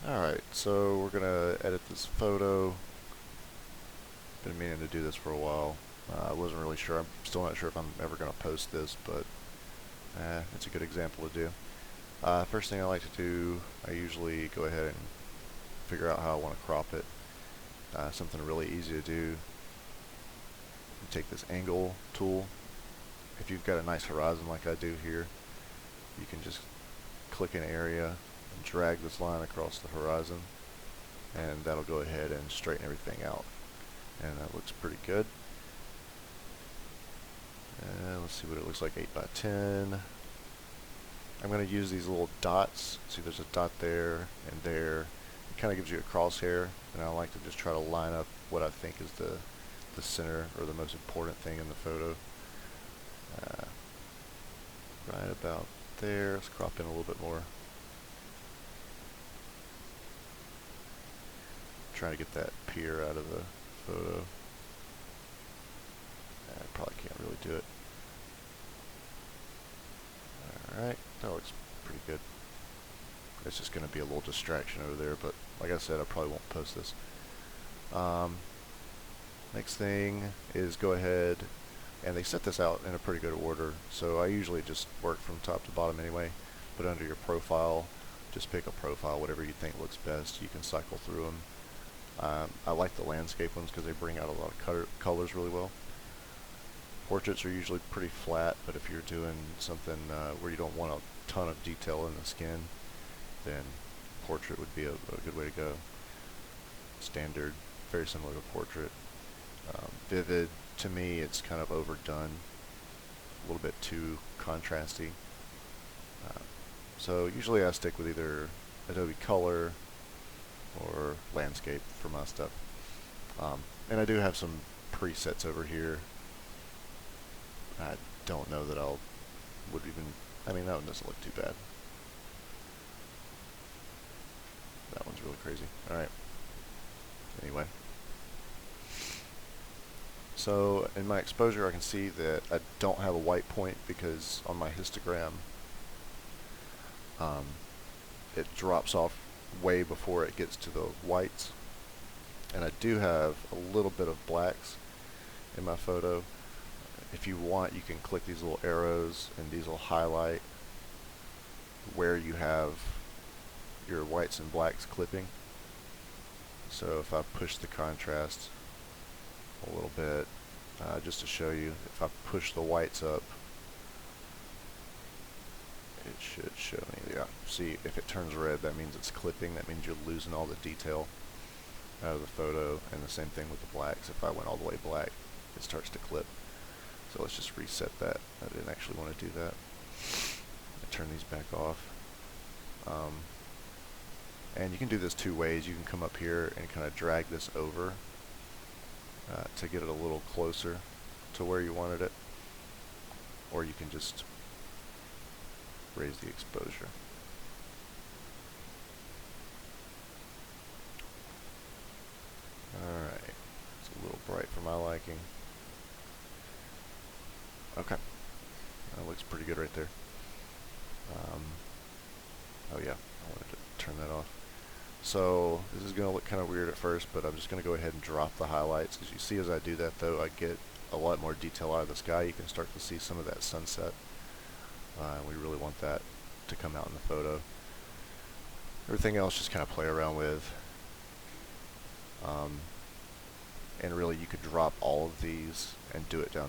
Alright, so we're gonna edit this photo. Been meaning to do this for a while. I wasn't really sure. I'm still not sure if I'm ever gonna post this, but it's a good example to do. First thing I like to do, I usually go ahead and figure out how I want to crop it. Something really easy to do. You take this angle tool. If you've got a nice horizon like I do here, you can just click an area and drag this line across the horizon, and that'll go ahead and straighten everything out. And that looks pretty good. Let's see what it looks like, 8 by 10. I'm going to use these little dots. See, there's a dot there and there. It kind of gives you a crosshair, and I like to just try to line up what I think is the center or the most important thing in the photo. Right about there. Let's crop in a little bit more. Trying to get that pier out of the photo. I probably can't really do it. Alright, that looks pretty good. It's just going to be a little distraction over there, but like I said, I probably won't post this. Next thing is go ahead, and they set this out in a pretty good order, so I usually just work from top to bottom anyway, but under your profile, just pick a profile, whatever you think looks best. You can cycle through them. I like the landscape ones because they bring out a lot of colors really well. Portraits are usually pretty flat, but if you're doing something where you don't want a ton of detail in the skin, then portrait would be a good way to go. Standard, very similar to portrait. Vivid, to me, it's kind of overdone, a little bit too contrasty. So usually I stick with either Adobe Color or Landscape for my stuff. And I do have some presets over here. I don't know that would even, I mean, that one doesn't look too bad. That one's really crazy. Alright. Anyway. So in my exposure I can see that I don't have a white point because on my histogram it drops off way before it gets to the whites. And I do have a little bit of blacks in my photo. If you want, you can click these little arrows and these will highlight where you have your whites and blacks clipping. So if I push the contrast a little bit, just to show you, if I push the whites up, it should show me, yeah, see, if it turns red, that means it's clipping. That means you're losing all the detail out of the photo, and the same thing with the blacks. If I went all the way black, it starts to clip. So let's just reset that. I didn't actually want to do that. I turn these back off. And you can do this two ways. You can come up here and kind of drag this over to get it a little closer to where you wanted it. Or you can just raise the exposure. Alright, it's a little bright for my liking. Okay, that looks pretty good right there. Oh yeah, I wanted to turn that off. So this is going to look kind of weird at first, but I'm just going to go ahead and drop the highlights. As you see, as I do that though, I get a lot more detail out of the sky. You can start to see some of that sunset. We really want that to come out in the photo. Everything else just kind of play around with. And really you could drop all of these and do it down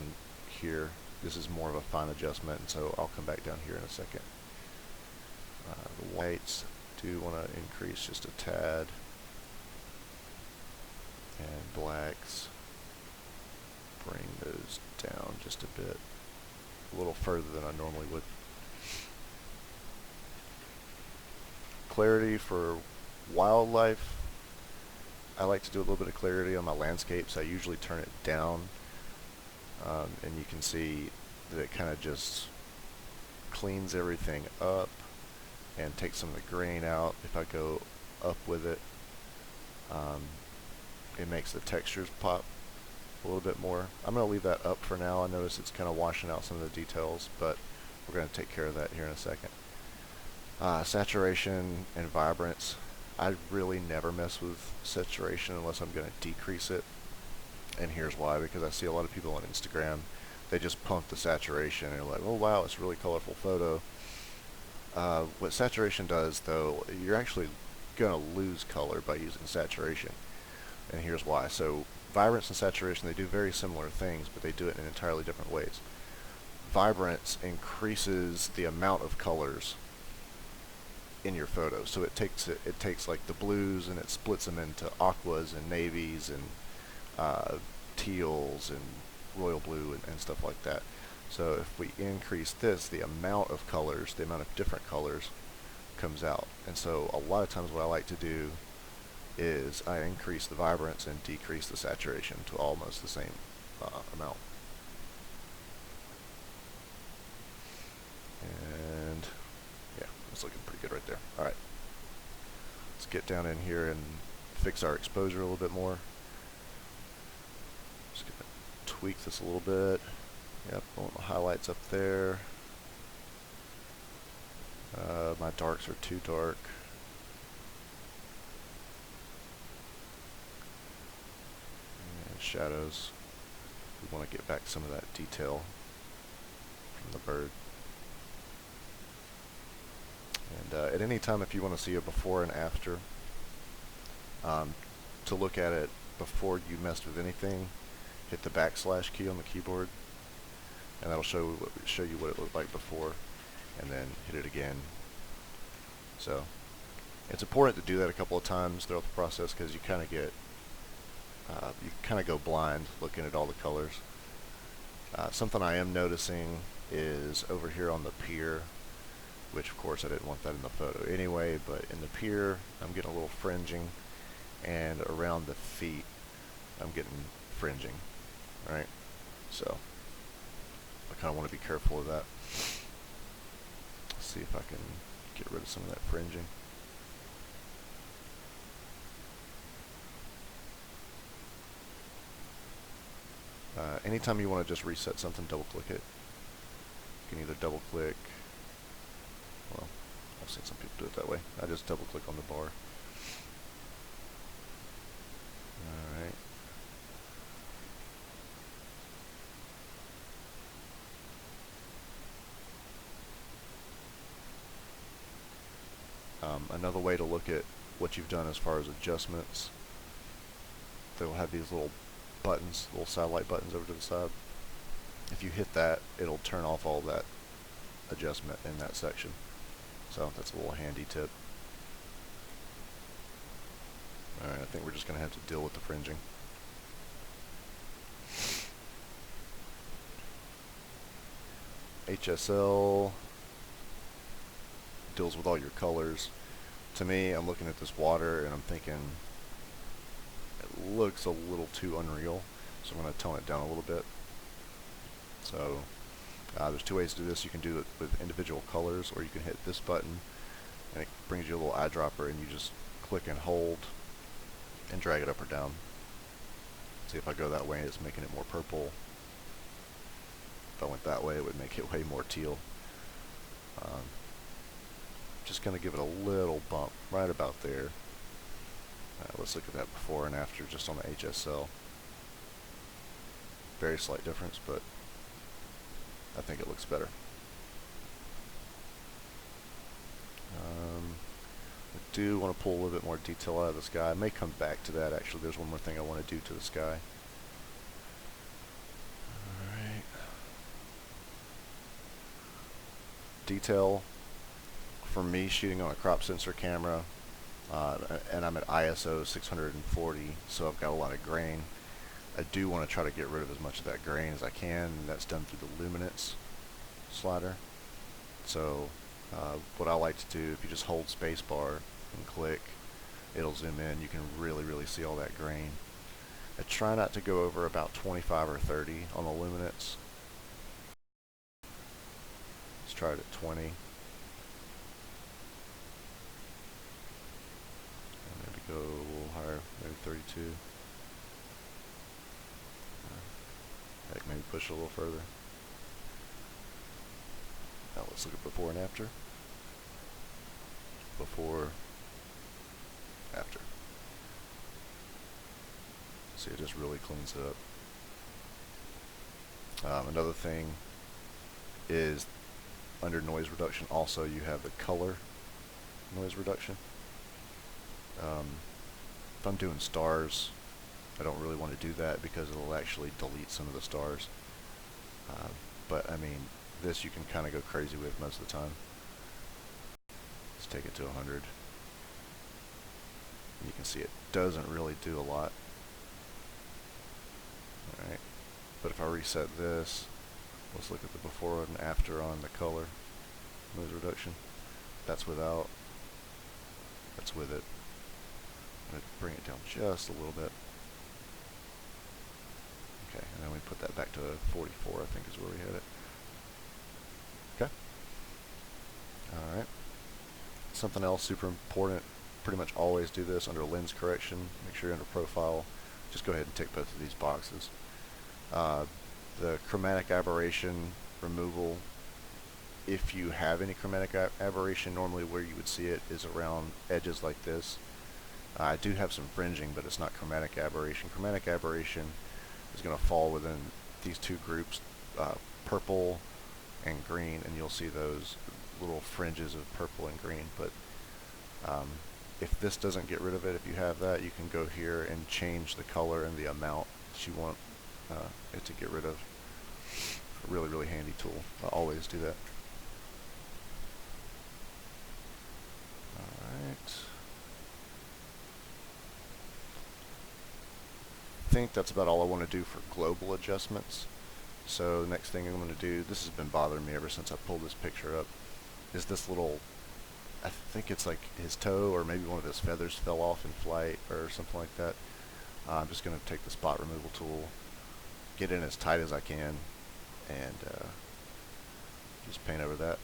here. This is more of a fine adjustment, and so I'll come back down here in a second. The whites do want to increase just a tad, and blacks, bring those down just a bit, a little further than I normally would. Clarity for wildlife, I like to do a little bit of clarity on my landscapes. I usually turn it down, and you can see that it kind of just cleans everything up and takes some of the grain out. If I go up with it, it makes the textures pop a little bit more. I'm going to leave that up for now. I notice it's kind of washing out some of the details, but we're going to take care of that here in a second. Saturation and vibrance. I really never mess with saturation unless I'm going to decrease it. And here's why, because I see a lot of people on Instagram, they just pump the saturation and they're like, oh wow, it's a really colorful photo. What saturation does, though, you're actually going to lose color by using saturation. And here's why. So vibrance and saturation, they do very similar things, but they do it in entirely different ways. Vibrance increases the amount of colors in your photo. So it takes like the blues and it splits them into aquas and navies and teals and royal blue and stuff like that. So if we increase this, the amount of colors, the amount of different colors comes out. And so a lot of times what I like to do is I increase the vibrance and decrease the saturation to almost the same amount. And yeah, it's looking pretty good right there. Alright, let's get down in here and fix our exposure a little bit more. Just gonna tweak this a little bit. Yep, I want the highlights up there. My darks are too dark. And shadows. We want to get back some of that detail from the bird. And at any time, if you want to see a before and after, to look at it before you messed with anything, hit the backslash key on the keyboard, and that'll show you what it looked like before, and then hit it again. So it's important to do that a couple of times throughout the process, because you kind of get you kind of go blind looking at all the colors. Something I am noticing is over here on the pier, which of course I didn't want that in the photo anyway, but in the pier I'm getting a little fringing, and around the feet I'm getting fringing, right? So I kind of want to be careful of that. Let's see if I can get rid of some of that fringing. Anytime you want to just reset something, double click it. You can either double click, well, I've seen some people do it that way. I just double click on the bar. Alright. Another way to look at what you've done as far as adjustments, they'll have these little buttons, little satellite buttons over to the side. If you hit that, it'll turn off all that adjustment in that section. So that's a little handy tip. Alright, I think we're just going to have to deal with the fringing. HSL deals with all your colors. To me, I'm looking at this water and I'm thinking it looks a little too unreal, so I'm going to tone it down a little bit. So there's two ways to do this. You can do it with individual colors, or you can hit this button and it brings you a little eyedropper, and you just click and hold and drag it up or down. See, if I go that way, it's making it more purple. If I went that way, it would make it way more teal. Just going to give it a little bump right about there. Let's look at that before and after just on the HSL. Very slight difference, but I think it looks better. I do want to pull a little bit more detail out of the sky. I may come back to that. Actually, there's one more thing I want to do to the sky. Alright. Detail. For me, shooting on a crop sensor camera, and I'm at ISO 640, so I've got a lot of grain. I do want to try to get rid of as much of that grain as I can, and that's done through the luminance slider. So what I like to do, if you just hold spacebar and click, it'll zoom in. You can really see all that grain. I try not to go over about 25 or 30 on the luminance. Let's try it at 20. Go a little higher, maybe 32. Heck, maybe push it a little further. Now let's look at before and after. Before See, it just really cleans it up. Another thing is under noise reduction also you have the color noise reduction. If I'm doing stars, I don't really want to do that because it'll actually delete some of the stars. But I mean, this you can kind of go crazy with most of the time. Let's take it to 100. You can see it doesn't really do a lot. Alright, but if I reset this, let's look at the before and after on the color noise reduction. That's without, that's with it. I'm going to bring it down just a little bit. Okay, and then we put that back to 44, I think is where we had it. Okay. Alright. Something else super important, pretty much always do this under lens correction. Make sure you're under profile. Just go ahead and tick both of these boxes. The chromatic aberration removal, if you have any chromatic aberration, normally where you would see it is around edges like this. I do have some fringing, but it's not chromatic aberration. Chromatic aberration is going to fall within these two groups, purple and green, and you'll see those little fringes of purple and green. But if this doesn't get rid of it, if you have that, you can go here and change the color and the amount that you want it to get rid of. A really, really handy tool. I always do that. Alright. I think that's about all I want to do for global adjustments. So the next thing I'm going to do, this has been bothering me ever since I pulled this picture up, is this little, I think it's like his toe or maybe one of his feathers fell off in flight or something like that. I'm just going to take the spot removal tool, get in as tight as I can, and just paint over that.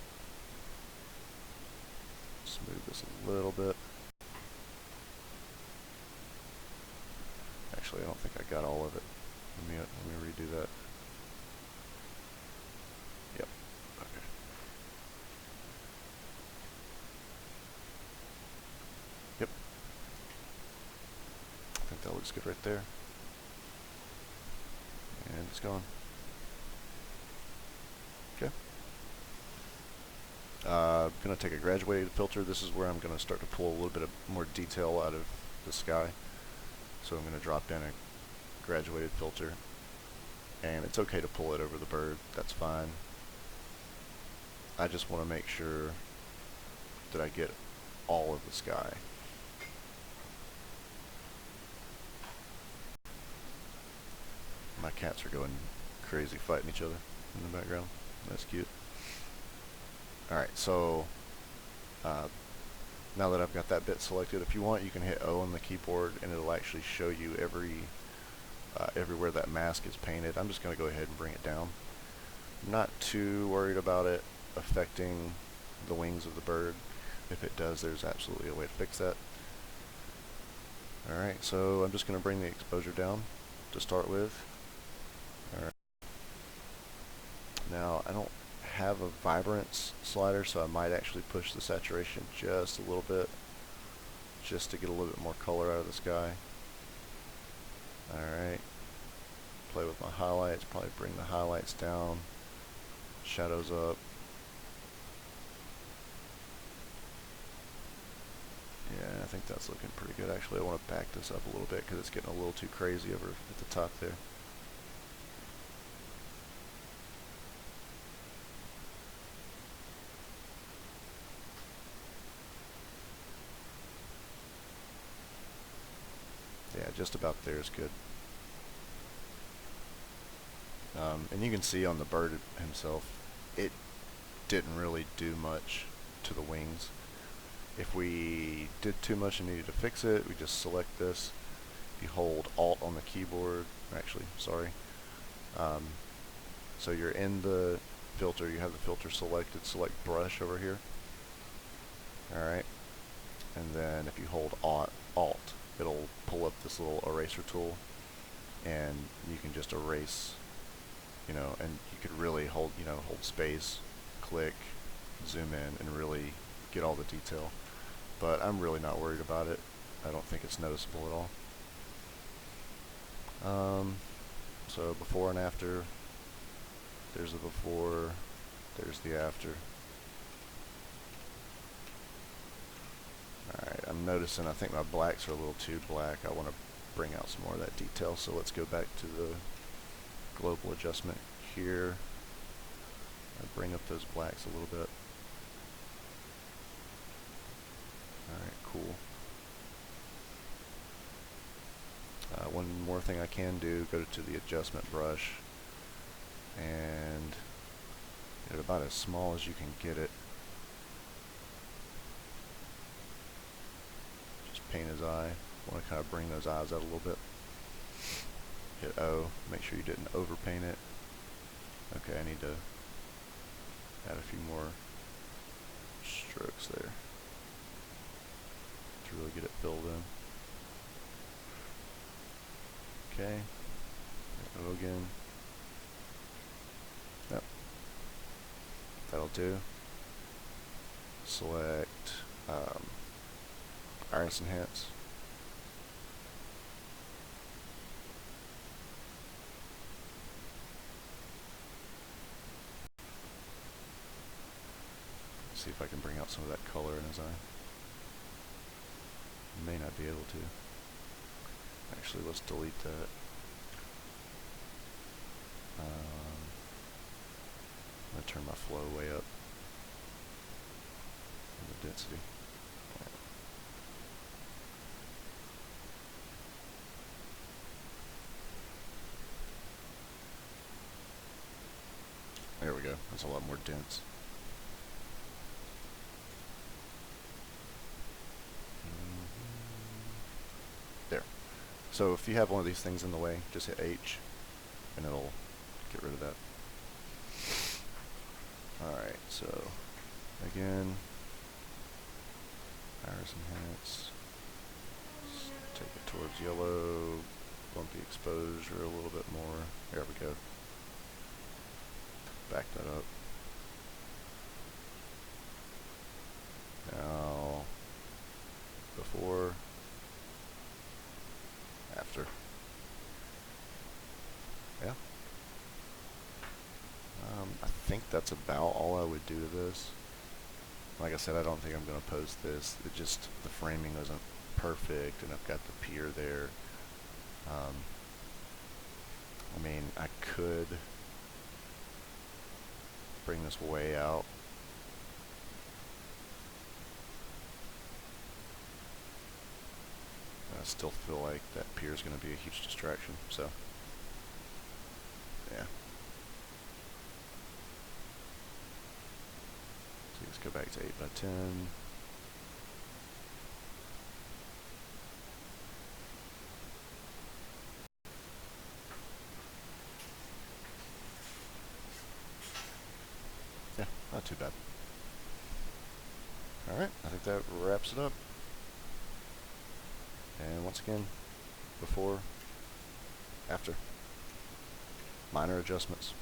Smooth this a little bit. Actually, I don't think I got all of it. Let me redo that. Yep. Okay. Yep. I think that looks good right there. And it's gone. Okay. I'm going to take a graduated filter. This is where I'm going to start to pull a little bit of more detail out of the sky. So I'm going to drop in a graduated filter. And it's okay to pull it over the bird. That's fine. I just want to make sure that I get all of the sky. My cats are going crazy fighting each other in the background. That's cute. Alright, so now that I've got that bit selected, if you want you can hit O on the keyboard and it'll actually show you everywhere that mask is painted. I'm just going to go ahead and bring it down. I'm not too worried about it affecting the wings of the bird. If it does, there's absolutely a way to fix that. Alright, so I'm just going to bring the exposure down to start with. Alright. Now, I don't have a vibrance slider, so I might actually push the saturation just a little bit, just to get a little bit more color out of the sky. Alright. Play with my highlights, probably bring the highlights down, shadows up. Yeah, I think that's looking pretty good. Actually, I want to back this up a little bit because it's getting a little too crazy over at the top there. Yeah, just about there is good. And you can see on the bird himself, it didn't really do much to the wings. If we did too much and needed to fix it, we just select this. If you hold Alt on the keyboard, actually, sorry. So you're in the filter, you have the filter selected, select brush over here. Alright. And then if you hold Alt, it'll pull up this little eraser tool, and you can just erase, you know, and you could really hold space, click, zoom in, and really get all the detail. But I'm really not worried about it. I don't think it's noticeable at all. So before and after, there's the before, there's the after. Alright, I'm noticing I think my blacks are a little too black. I want to bring out some more of that detail, so let's go back to the global adjustment here and bring up those blacks a little bit. Alright, cool. One more thing I can do, go to the adjustment brush and get it about as small as you can get it. Just paint his eye. Want to kind of bring those eyes out a little bit. Hit O, make sure you didn't overpaint it. Okay, I need to add a few more strokes there to really get it filled in. Okay, O again. Yep, that'll do. Select Iris Enhance. See if I can bring out some of that color in his eye. May not be able to. Actually, let's delete that. I'm going to turn my flow way up. And the density. Yeah. There we go. That's a lot more dense. There. So if you have one of these things in the way, just hit H and it'll get rid of that. Alright, so again, Iris Enhance, take it towards yellow, bump the exposure a little bit more. There we go. Back that up. Now, before, after. Yeah. I think that's about all I would do to this. Like I said, I don't think I'm going to post this. It just, the framing isn't perfect, and I've got the pier there. I mean, I could bring this way out. I still feel like that pier is going to be a huge distraction, so yeah. So let's go back to 8x10. Yeah, not too bad. Alright, I think that wraps it up. And once again, before, after. Minor adjustments.